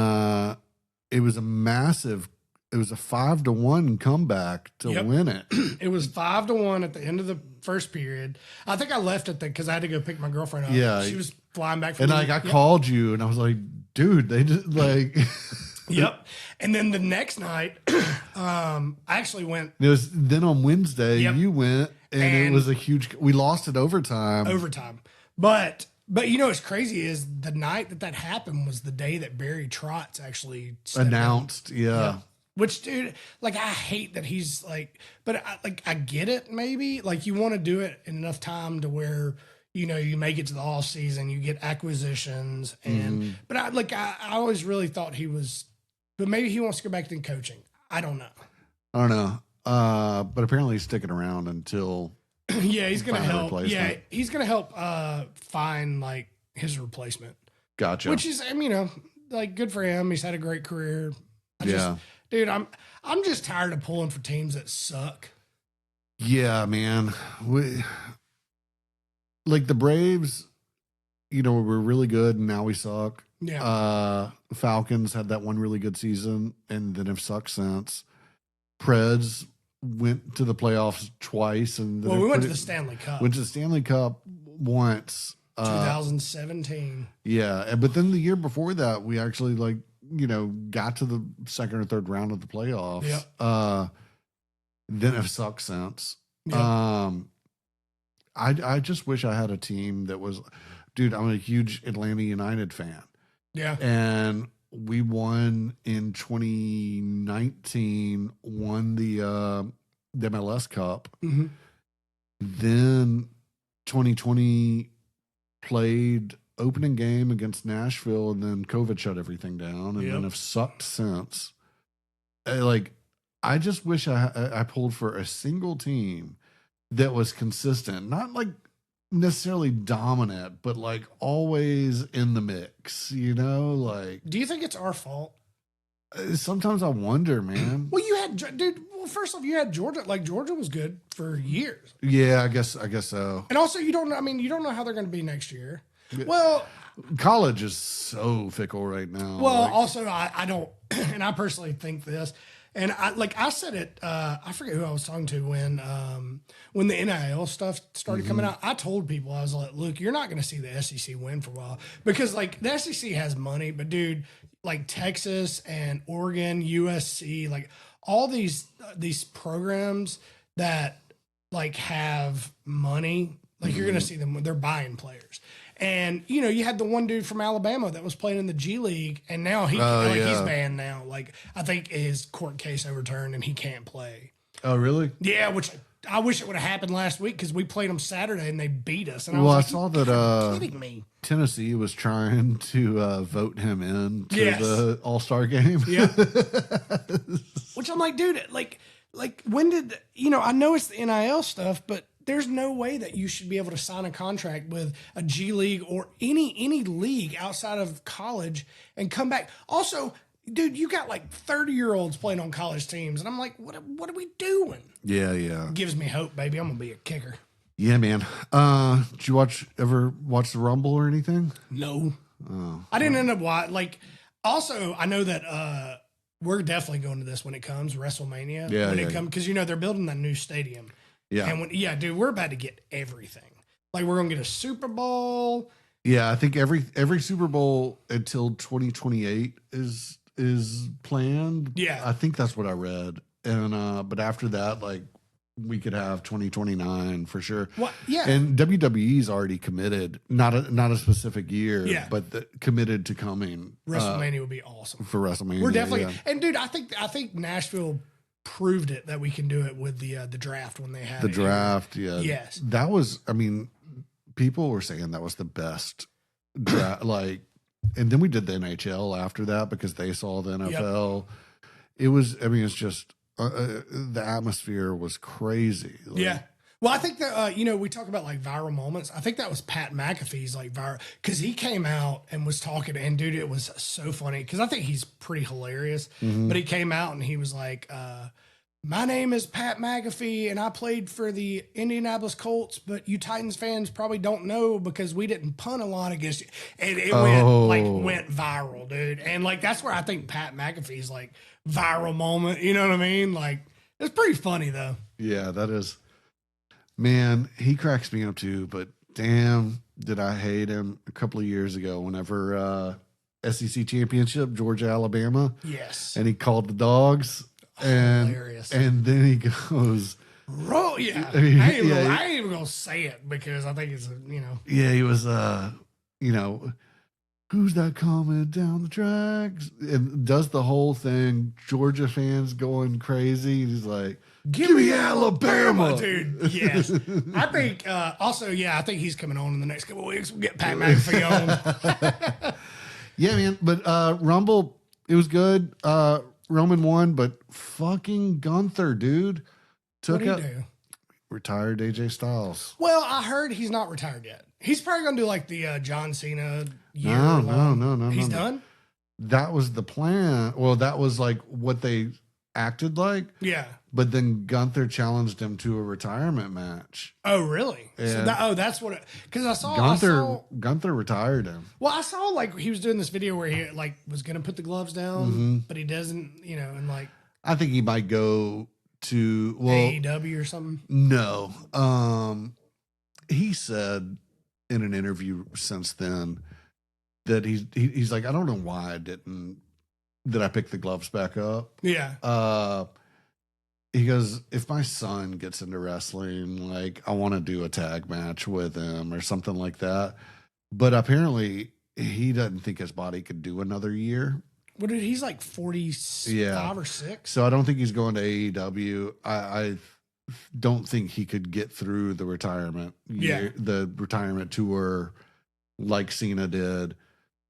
it was a 5-1 comeback to win it. It was 5-1 at the end of the first period. I think I left it because I had to go pick my girlfriend up. Yeah. She was flying back from And I called you and I was like, dude, they just like Yep. And then the next night, I actually went it was then on Wednesday you went and it And- was a huge we lost it overtime. But what's crazy is the night that happened was the day that Barry Trotz actually stepped Announced, in. yeah. Which, dude, like, I hate that he's like, but I get it. Maybe like you want to do it in enough time to where you make it to the off season, you get acquisitions, and but I always really thought he was, but maybe he wants to go back to coaching. I don't know. But apparently he's sticking around until Yeah, he's gonna find a help. Yeah, replacement. he's gonna help find like his replacement. Gotcha. Which is, like good for him. He's had a great career. Yeah. Dude, I'm just tired of pulling for teams that suck. Yeah, man. Like the Braves, were really good and now we suck. Yeah. Falcons had that one really good season and then have sucked since. Preds went to the playoffs twice and then We went to the Stanley Cup. Went to the Stanley Cup once. 2017. Yeah, but then the year before that, we actually got to the second or third round of the playoffs. Yep. Then have sucked since. Yep. I just wish I had a team that was, dude. I'm a huge Atlanta United fan. Yeah. And we won in 2019, won the MLS Cup. Mm-hmm. Then 2020 played opening game against Nashville, and then COVID shut everything down, and then have sucked since. I just wish I pulled for a single team that was consistent, not like necessarily dominant, but like always in the mix, like Do you think it's our fault? sometimes I wonder, man. Well, you had, dude. Well, first off, you had Georgia. Like Georgia was good for years, Yeah, I guess so. and also you don't know how they're going to be next year. Well, College is so fickle right now. Well, Like, also I don't, and I personally think this, and I said it. I forget who I was talking to when the NIL stuff started coming out. I told people, I was like, look, you're not going to see the SEC win for a while because like the SEC has money, but dude, like Texas and Oregon, USC, like all these programs that like have money, like you're going to see them. They're buying players. And you had the one dude from Alabama that was playing in the G League, and now he's banned now. Like I think his court case overturned, and he can't play. oh, really? Yeah, which I wish it would have happened last week because we played them Saturday and they beat us. And Well, I was saw like, that kidding me? Tennessee was trying to vote him in to Yes. the All-Star game. Yeah. Which I'm like, dude, like when did I know it's the NIL stuff, but there's no way that you should be able to sign a contract with a G League or any league outside of college and come back. Also, dude, you got like 30-year-olds playing on college teams, and I'm like, what are we doing? Yeah. Gives me hope, baby. I'm gonna be a kicker. Yeah, man. Did you ever watch the Rumble or anything? No. Oh, I didn't end up watching. Like, also, I know that we're definitely going to this when it comes, WrestleMania. Yeah, when yeah, it comes, because, you know, they're building that new stadium. yeah. And dude, we're about to get everything. Like, we're going to get a Super Bowl. Yeah, I think every Super Bowl until 2028 is planned. Yeah. I think that's what I read. And but after that, like, we could have 2029 for sure. What? Yeah. And WWE's already committed, not a specific year, Yeah. but committed to coming WrestleMania would be awesome. for WrestleMania. We're definitely, yeah. and dude, I think Nashville proved it that we can do it with the draft when they had The it. draft. Yeah. Yes. That was, I mean, people were saying that was the best draft. Like, and then we did the NHL after that because they saw the NFL. It was, I mean, it's just, the atmosphere was crazy. Like, Yeah. Well, I think that, you know, we talk about like viral moments. I think that was Pat McAfee's like viral, because he came out and was talking, and dude, it was so funny because I think he's pretty hilarious. Mm-hmm. But he came out and he was like, my name is Pat McAfee and I played for the Indianapolis Colts, but you Titans fans probably don't know because we didn't punt a lot against you. And it went viral, dude. And like, that's where I think Pat McAfee's like viral moment. You know what I mean? Like, it's pretty funny though. Yeah, that is. Man, he cracks me up too, but damn, did I hate him a couple of years ago whenever SEC championship, Georgia, Alabama. Yes. And he called the dogs. And, hilarious. And then he goes, Yeah. I ain't even gonna say it because I think it's, you know. Yeah, he was, you know, who's that coming down the tracks? And does the whole thing. Georgia fans going crazy. He's like, give me Alabama, dude. Yes. I think, also, I think he's coming on in the next couple of weeks. We'll get Pat McAfee on. Yeah, man. But Rumble, it was good. Roman won, but fucking Gunther, dude, took What'd out, he do? retired AJ Styles. Well, I heard he's not retired yet. He's probably gonna do like the John Cena year. No. He's done? That was the plan. Well, that was like what they acted like. Yeah. But then Gunther challenged him to a retirement match. Oh, really? And So that's what because I saw Gunther retired him. Well, I saw like he was doing this video where he like was gonna put the gloves down, but he doesn't, you know, and like I think he might go to AEW or something. No. He said in an interview since then that he's like, I don't know why I picked the gloves back up. Yeah. He goes, if my son gets into wrestling, like I want to do a tag match with him or something like that. But apparently he doesn't think his body could do another year. What did he's like 45 or 6? So I don't think he's going to AEW. I don't think he could get through the retirement year, the retirement tour like Cena did.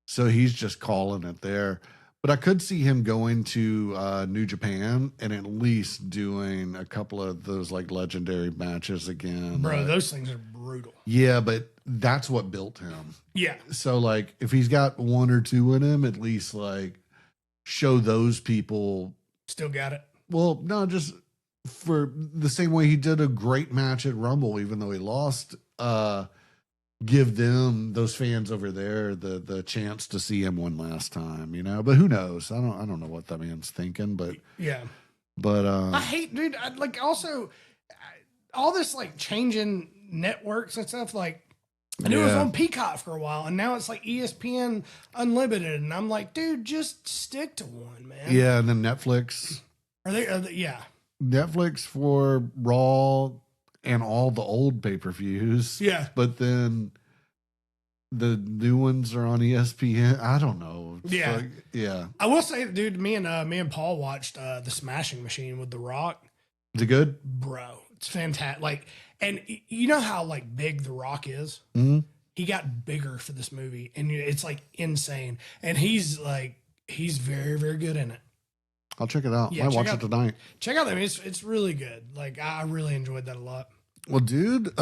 So he's just calling it there. But I could see him going to New Japan and at least doing a couple of those like legendary matches again. Bro, those things are brutal. Yeah, but that's what built him. Yeah. So like if he's got one or two in him, at least like show those people. Still got it. Well, no, just for the same way he did a great match at Rumble, even though he lost, give them, those fans over there, the chance to see him one last time, you know. But who knows? I don't know what that man's thinking, but yeah. But I hate, dude. Like also all this like changing networks and stuff. Like I knew it was on Peacock for a while, and now it's like ESPN Unlimited, and I'm like, dude, just stick to one, man. Yeah, and then Netflix. Are they yeah. Netflix for Raw and all the old pay-per-views. Yeah. But then the new ones are on ESPN. I don't know. Yeah. Yeah. I will say, dude, me and Paul watched The Smashing Machine with The Rock. Is it good? Bro, it's fantastic. Like, and you know how like big The Rock is? Mm-hmm. He got bigger for this movie, and it's like insane. And he's very, very good in it. I'll check it out. Yeah, I watch it tonight. Check out them. It's really good. Like I really enjoyed that a lot. Well, dude,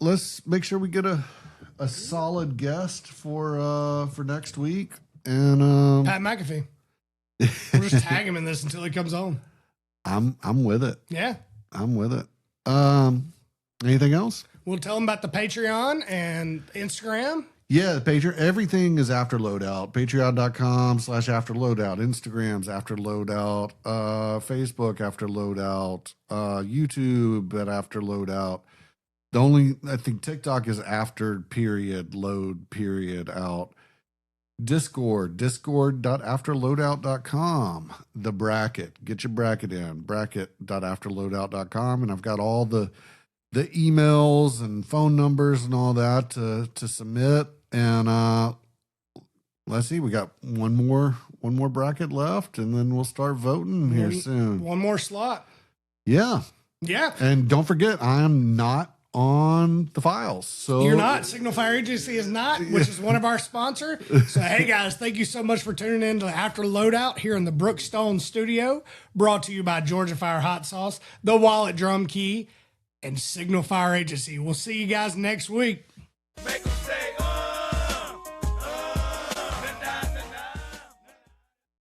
let's make sure we get a solid guest for next week. And Pat McAfee. We'll just tag him in this until he comes on. I'm with it. Yeah. I'm with it. Anything else? We'll tell them about the Patreon and Instagram. Yeah, Patreon. Everything is After Loadout. Patreon.com/After Loadout. Instagram's After Loadout. Facebook After Loadout. YouTube at After Loadout. The only, I think TikTok is after period load period out. Discord.afterloadout.com. The bracket. Get your bracket in. Bracket.afterloadout.com. And I've got all the emails and phone numbers and all that to submit. And let's see, we got one more bracket left, and then we'll start voting here soon. One more slot. Yeah. Yeah. And don't forget, I am not on the files. So You're not. Signal Fire Agency is not, which is one of our sponsors. So, hey, guys, thank you so much for tuning in to After Loadout here in the Brookstone studio, brought to you by Georgia Fire Hot Sauce, The Wallet Drum Key, and Signal Fire Agency. We'll see you guys next week. Make